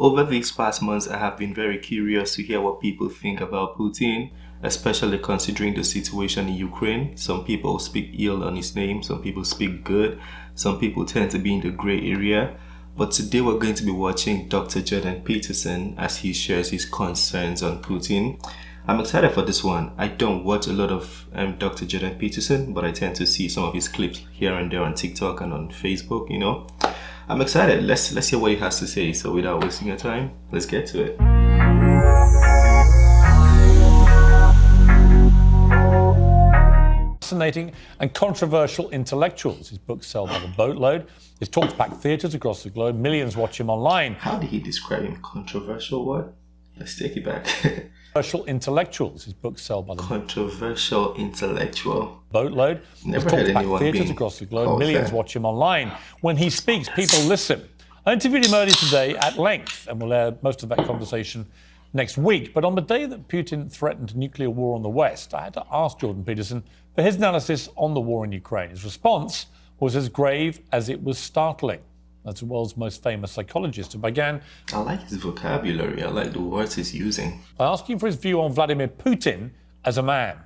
Over these past months, I have been very curious to hear what people think about Putin, especially considering the situation in Ukraine. Some people speak ill on his name, some people speak good, some people tend to be in the gray area. But today we're going to be watching Dr. Jordan Peterson as he shares his concerns on Putin. I'm excited for this one. I don't watch a lot of Dr. Jordan Peterson, but I tend to see some of his clips here and there on TikTok and on Facebook, I'm excited. Let's hear what he has to say. So without wasting your time, let's get to it. Fascinating and controversial intellectuals. His books sell by the boatload. His talks pack theatres across the globe. Millions watch him online. How did he describe him? Controversial what? Let's take it back. Controversial intellectuals. His books sell by the controversial intellectual boatload. Never heard anyone theatres being across the globe. Millions watch him online. When he speaks, people listen. I interviewed him earlier today at length, and we'll air most of that conversation next week. But on the day that Putin threatened nuclear war on the West, I had to ask Jordan Peterson for his analysis on the war in Ukraine. His response was as grave as it was startling. That's the world's most famous psychologist who began. I like his vocabulary. I like the words he's using. By asking for his view on Vladimir Putin as a man.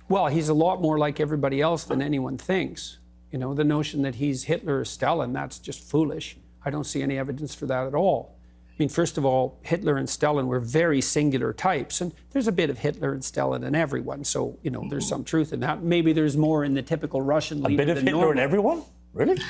Well, he's a lot more like everybody else than anyone thinks. The notion that he's Hitler or Stalin, that's just foolish. I don't see any evidence for that at all. I mean, first of all, Hitler and Stalin were very singular types, and there's a bit of Hitler and Stalin in everyone. So, there's some truth in that. Maybe there's more in the typical Russian leader. A bit of Hitler normal. in everyone? Really?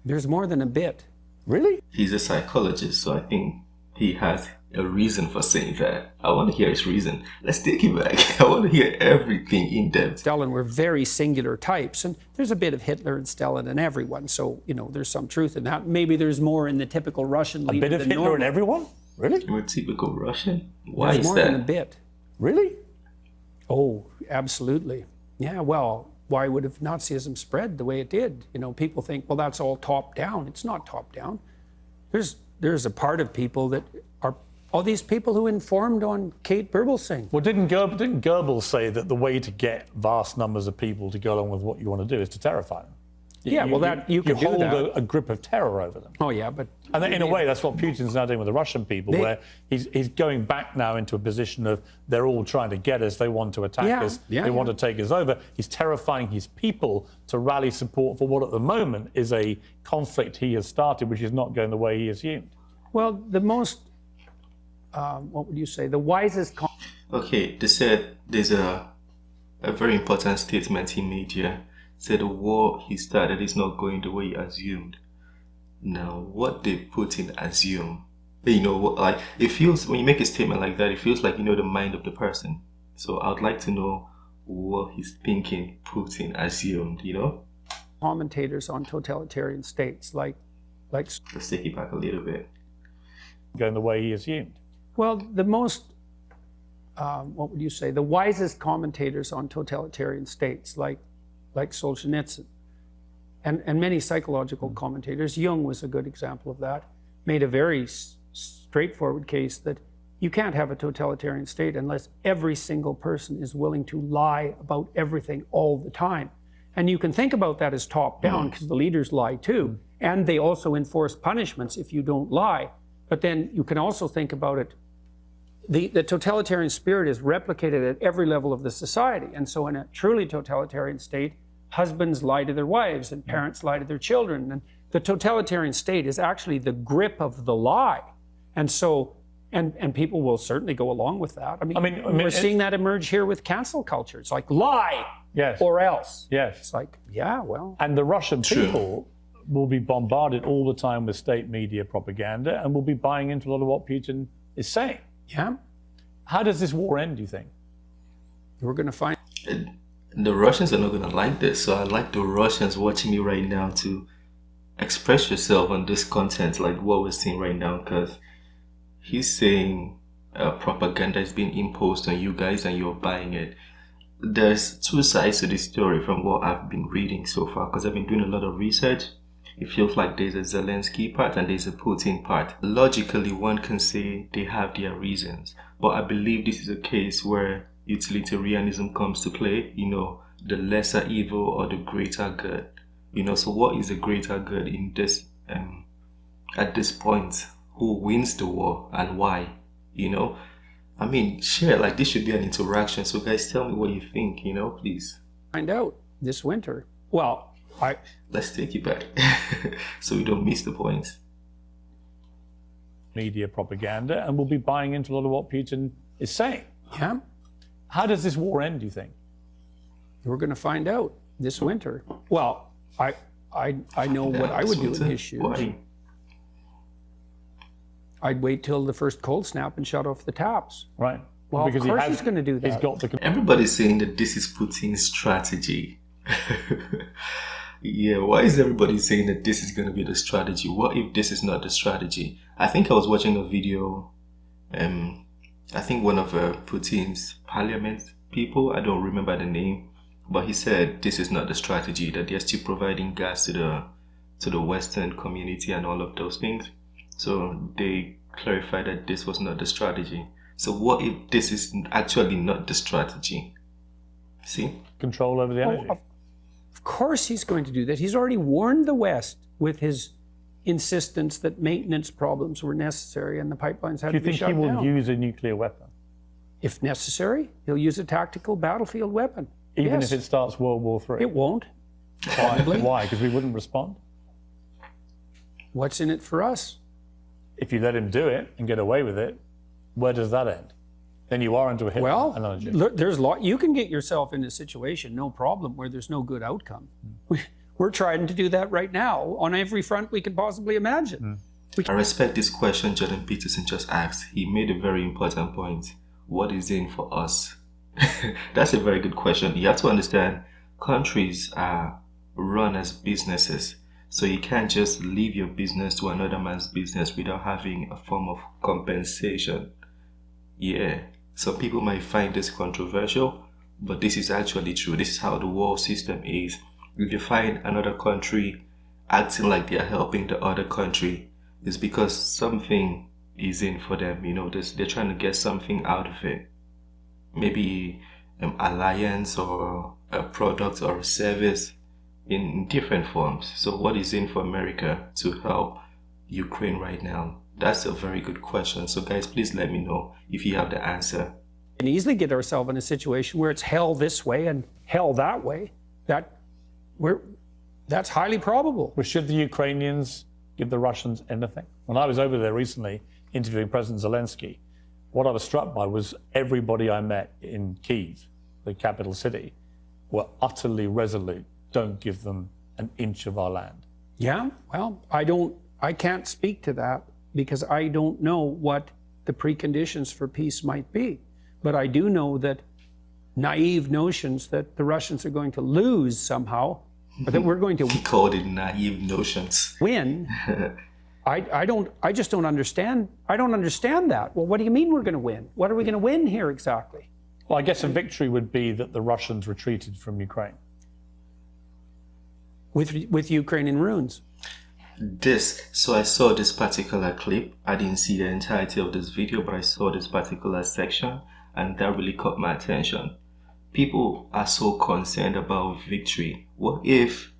There's more than a bit. Really? He's a psychologist, so I think he has a reason for saying that. I want to hear his reason. Let's take it back. I want to hear everything in depth. Stalin were very singular types, and there's a bit of Hitler and Stalin in everyone. So, there's some truth in that. Maybe there's more in the typical Russian leader. A bit of Hitler normal. in everyone? Really? You're a typical Russian? Why There's is more that? than a bit. Really? Oh, absolutely. Yeah, well, why would have Nazism spread the way it did? People think, well, that's all top down. It's not top down. There's a part of people that are all these people who informed on Kate Birbelsing. Well, didn't Goebbels say that the way to get vast numbers of people to go along with what you want to do is to terrify them? You could do hold that. a grip of terror over them. Oh yeah, but And in a way, that's what Putin's now doing with the Russian people, where he's going back now into a position of they're all trying to get us, they want to attack us, they want to take us over. He's terrifying his people to rally support for what at the moment is a conflict he has started, which is not going the way he assumed. Well, the most, what would you say, the wisest... Okay, they said there's a very important statement he made here. Said the war he started is not going the way he assumed. Now, what did Putin assume? It feels, when you make a statement like that, it feels like you know the mind of the person. So I would like to know what he's thinking Putin assumed, Commentators on totalitarian states, like... Let's take it back a little bit. Going the way he assumed. Well, the most, what would you say, the wisest commentators on totalitarian states, like Solzhenitsyn, and many psychological commentators, Jung was a good example of that, made a very straightforward case that you can't have a totalitarian state unless every single person is willing to lie about everything all the time. And you can think about that as top down because the leaders lie too, and they also enforce punishments if you don't lie. But then you can also think about it, the totalitarian spirit is replicated at every level of the society. And so in a truly totalitarian state, husbands lie to their wives and parents lie to their children. And the totalitarian state is actually the grip of the lie. And so, and people will certainly go along with that. I mean we're seeing that emerge here with cancel culture. It's like lie or else. Yes. It's like, yeah, well. And the Russian people will be bombarded all the time with state media propaganda and will be buying into a lot of what Putin is saying. Yeah. How does this war end, do you think? We're going to find... The Russians are not going to like this, so I'd like the Russians watching me right now to express yourself on this content, like what we're seeing right now, because he's saying propaganda is being imposed on you guys and you're buying it. There's two sides to this story from what I've been reading so far, because I've been doing a lot of research. It feels like there's a Zelensky part and there's a Putin part. Logically, one can say they have their reasons, but I believe this is a case where utilitarianism comes to play, the lesser evil or the greater good. So what is the greater good in this at this point, who wins the war and why, you know? I mean, share, like this should be an interaction. So guys, tell me what you think, you know, please. Find out this winter. Well, Let's take it back so we don't miss the point. Media propaganda, and we'll be buying into a lot of what Putin is saying. yeah, How does this war end, do you think? we're going to find out this winter. Well, I know what I would do in his shoes. Why? I'd wait till the first cold snap and shut off the taps. Right. Well, of course he's going to do that. He's got the... Everybody's saying that this is Putin's strategy. Yeah, why is everybody saying that this is going to be the strategy? What if this is not the strategy? I think I was watching a video, I think one of Putin's parliament people, I don't remember the name, but he said this is not the strategy, that they're still providing gas to the Western community and all of those things. So they clarified that this was not the strategy. So what if this is actually not the strategy? See? Control over the energy. Of course he's going to do that. He's already warned the West with his insistence that maintenance problems were necessary and the pipelines had Do you to be think shut he will down. use a nuclear weapon? If necessary, he'll use a tactical battlefield weapon. Even Yes. if it starts World War III? It won't. Why? Because we wouldn't respond? What's in it for us? If you let him do it and get away with it, where does that end? Then you are into a hit analogy. Look, there's a lot. You can get yourself in a situation, no problem, where there's no good outcome. We're trying to do that right now on every front we can possibly imagine. I respect this question Jordan Peterson just asked. He made a very important point. What is in for us? That's a very good question. You have to understand, countries are run as businesses. So you can't just leave your business to another man's business without having a form of compensation. Yeah, some people might find this controversial, but this is actually true. This is how the world system is. If you find another country acting like they are helping the other country, it's because something is in for them. You know, they're trying to get something out of it. Maybe an alliance or a product or a service in different forms. So what is in for America to help Ukraine right now? That's a very good question. So guys, please let me know if you have the answer. We can easily get ourselves in a situation where it's hell this way and hell that way. That's highly probable. But should the Ukrainians give the Russians anything? When I was over there recently interviewing President Zelensky, what I was struck by was everybody I met in Kyiv, the capital city, were utterly resolute. Don't give them an inch of our land. Yeah, well, I can't speak to that because I don't know what the preconditions for peace might be. But I do know that naive notions that the Russians are going to lose somehow, or that we're going to He called it naive notions. win, I just don't understand. I don't understand that. Well, what do you mean we're going to win? What are we going to win here exactly? Well, I guess a victory would be that the Russians retreated from Ukraine. With Ukraine in ruins. So I saw this particular clip. I didn't see the entirety of this video, but I saw this particular section, and that really caught my attention. People are so concerned about victory. What if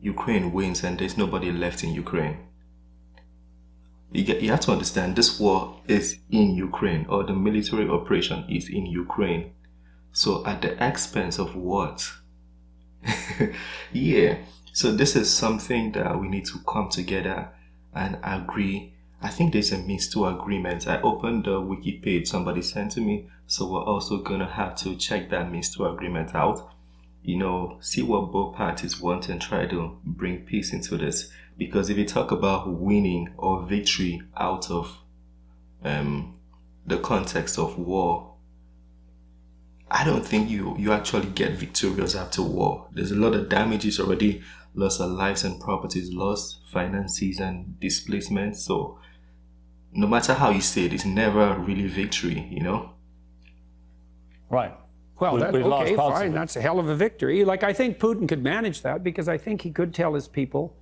Ukraine wins and there's nobody left in Ukraine? You have to understand, this war is in Ukraine, or the military operation is in Ukraine. So at the expense of what? Yeah. So this is something that we need to come together and agree. I think there's a means to agreement. I opened the wiki page somebody sent to me, so we're also gonna have to check that means to agreement out. You know, see what both parties want and try to bring peace into this. Because if you talk about winning or victory out of the context of war, I don't think you actually get victorious after war. There's a lot of damages already, loss of lives and properties lost, finances and displacement. So no matter how you say it, it's never really victory, you know? Right. Well, We've lost okay, parts of fine. it. That's a hell of a victory. Like, I think Putin could manage that because I think he could tell his people,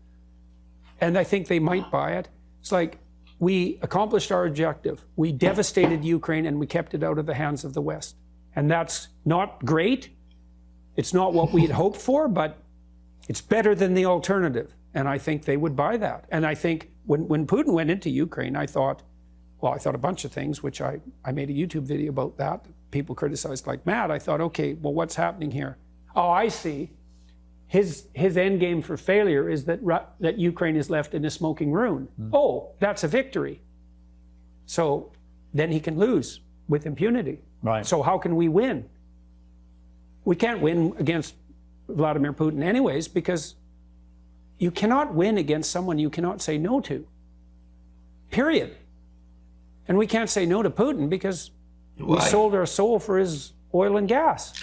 and I think they might buy it. It's like, we accomplished our objective. We devastated Ukraine and we kept it out of the hands of the West. And that's not great. It's not what we had hoped for, but it's better than the alternative. And I think they would buy that. And I think when Putin went into Ukraine, I thought a bunch of things, which I made a YouTube video about that. People criticized like mad. I thought, okay, well, what's happening here? Oh, I see. His end game for failure is that Ukraine is left in a smoking ruin. Oh, that's a victory. So then he can lose with impunity. Right. So how can we win? We can't win against Vladimir Putin anyways, because you cannot win against someone you cannot say no to. Period. And we can't say no to Putin because we sold our soul for his oil and gas.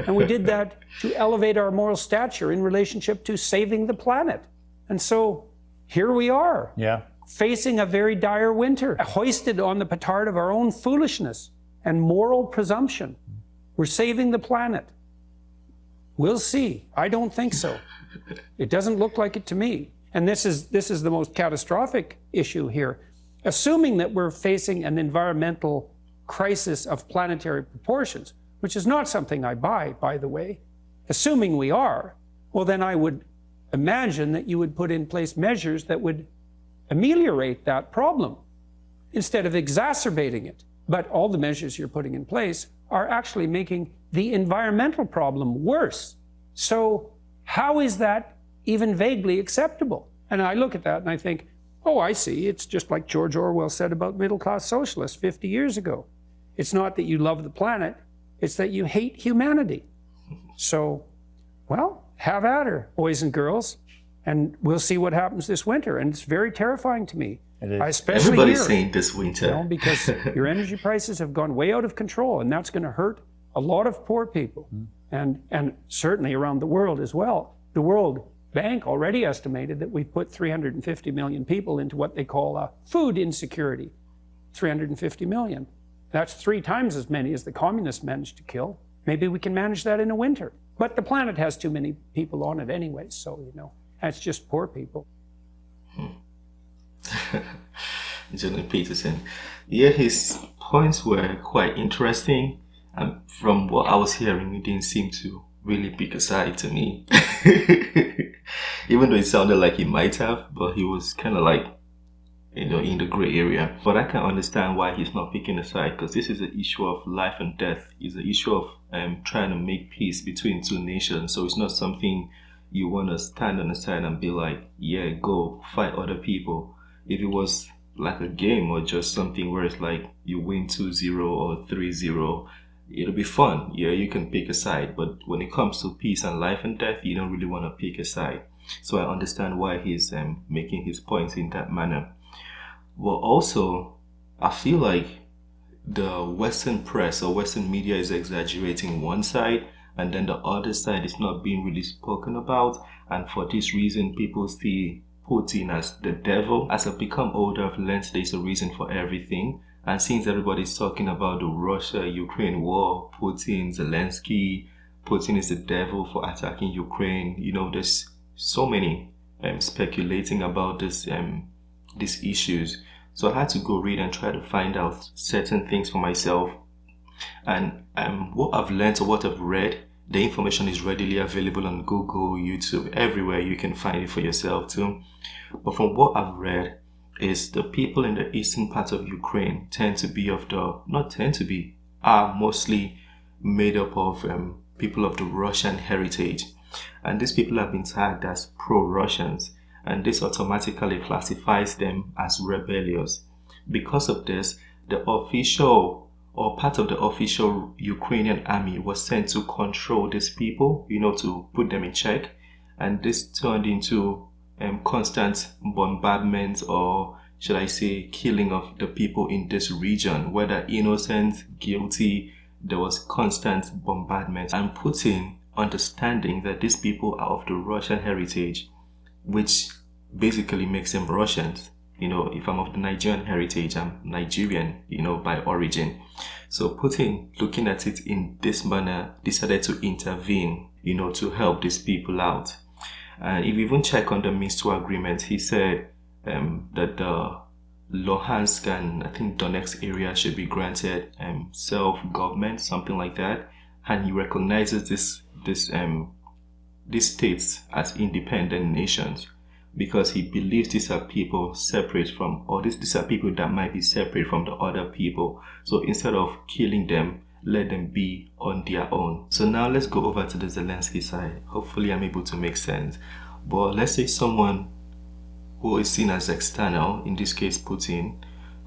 And we did that to elevate our moral stature in relationship to saving the planet. And so here we are, facing a very dire winter, hoisted on the petard of our own foolishness and moral presumption. We're saving the planet. We'll see. I don't think so. It doesn't look like it to me. And this is the most catastrophic issue here. Assuming that we're facing an environmental crisis of planetary proportions, which is not something I buy, by the way. Assuming we are, well, then I would imagine that you would put in place measures that would ameliorate that problem instead of exacerbating it. But all the measures you're putting in place are actually making the environmental problem worse. So how is that even vaguely acceptable? And I look at that and I think, oh, I see. It's just like George Orwell said about middle-class socialists 50 years ago. It's not that you love the planet, it's that you hate humanity. So, well, have at her, boys and girls, and we'll see what happens this winter. And it's very terrifying to me. It is. Especially Everybody's here, saying this winter. because your energy prices have gone way out of control, and that's going to hurt a lot of poor people, and certainly around the world as well. The World Bank already estimated that we've put 350 million people into what they call food insecurity. 350 million. That's 3 times as many as the communists managed to kill. Maybe we can manage that in a winter. But the planet has too many people on it anyway, so, that's just poor people. Jordan Peterson. Yeah, his points were quite interesting. And from what I was hearing, it didn't seem to really pick a side to me. Even though it sounded like he might have, but he was kind of like, in the gray area. But I can understand why he's not picking a side, because this is an issue of life and death. It's an issue of trying to make peace between 2 nations. So it's not something you want to stand on the side and be like, yeah, go fight other people. If it was like a game or just something where it's like you win 2-0 or 3-0, it'll be fun. Yeah, you can pick a side. But when it comes to peace and life and death, you don't really want to pick a side. So I understand why he's making his points in that manner. Well, also, I feel like the Western press or Western media is exaggerating one side, and then the other side is not being really spoken about. And for this reason, people see Putin as the devil. As I've become older, I've learned there's a reason for everything. And since everybody's talking about the Russia-Ukraine war, Putin, Zelensky, Putin is the devil for attacking Ukraine, there's so many speculating about these issues. So I had to go read and try to find out certain things for myself. And what I've learned or what I've read, the information is readily available on Google, YouTube, everywhere. You can find it for yourself too. But from what I've read, is the people in the eastern part of Ukraine are mostly made up of people of the Russian heritage. And these people have been tagged as pro-Russians, and this automatically classifies them as rebellious. Because of this, the official or part of the official Ukrainian army was sent to control these people, to put them in check. And this turned into constant bombardment, or should I say killing of the people in this region, whether innocent, guilty. There was constant bombardment. And Putin, understanding that these people are of the Russian heritage, which basically makes them Russians. If I'm of the Nigerian heritage, I'm Nigerian, by origin. So Putin, looking at it in this manner, decided to intervene, to help these people out. And if you even check on the Minsk II agreement, he said that the Luhansk and I think Donetsk area should be granted self-government, something like that. And he recognizes these states as independent nations. because he believes these are people separate from, or these are people that might be separate from the other people. So instead of killing them, let them be on their own. So now let's go over to the Zelensky side. Hopefully I'm able to make sense. But let's say someone who is seen as external, in this case Putin,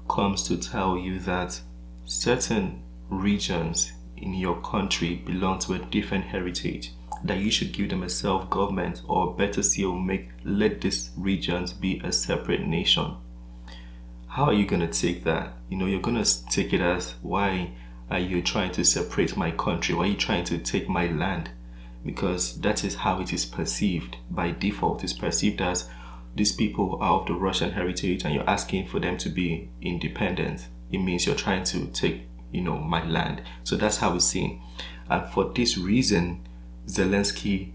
comes to tell you that certain regions in your country belong to a different heritage, that you should give them a self-government, or better still, let these regions be a separate nation. How are you going to take that? You're going to take it as, why are you trying to separate my country? Why are you trying to take my land? Because that is how it is perceived by default. It's perceived as these people are of the Russian heritage and you're asking for them to be independent. It means you're trying to take, my land. So that's how it's seen. And for this reason, Zelensky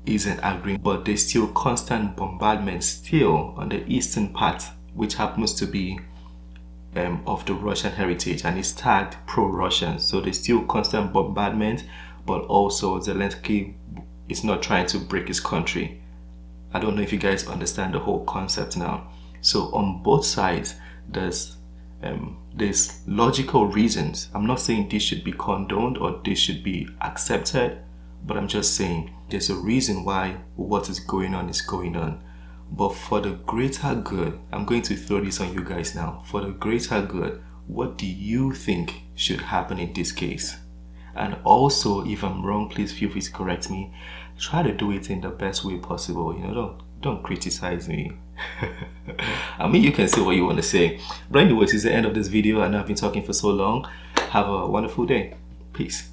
isn't agreeing, but there's still constant bombardment still on the eastern part, which happens to be of the Russian heritage, and it's tagged pro-Russian. So there's still constant bombardment, but also Zelensky is not trying to break his country. I don't know if you guys understand the whole concept now. So on both sides, there's logical reasons. I'm not saying this should be condoned or this should be accepted, but I'm just saying there's a reason why what is going on is going on. But for the greater good, I'm going to throw this on you guys now. For the greater good, what do you think should happen in this case? And also, if I'm wrong, please feel free to correct me. Try to do it in the best way possible. Don't criticize me. I mean, you can say what you want to say. But anyways, it's the end of this video, and I've been talking for so long. Have a wonderful day. Peace.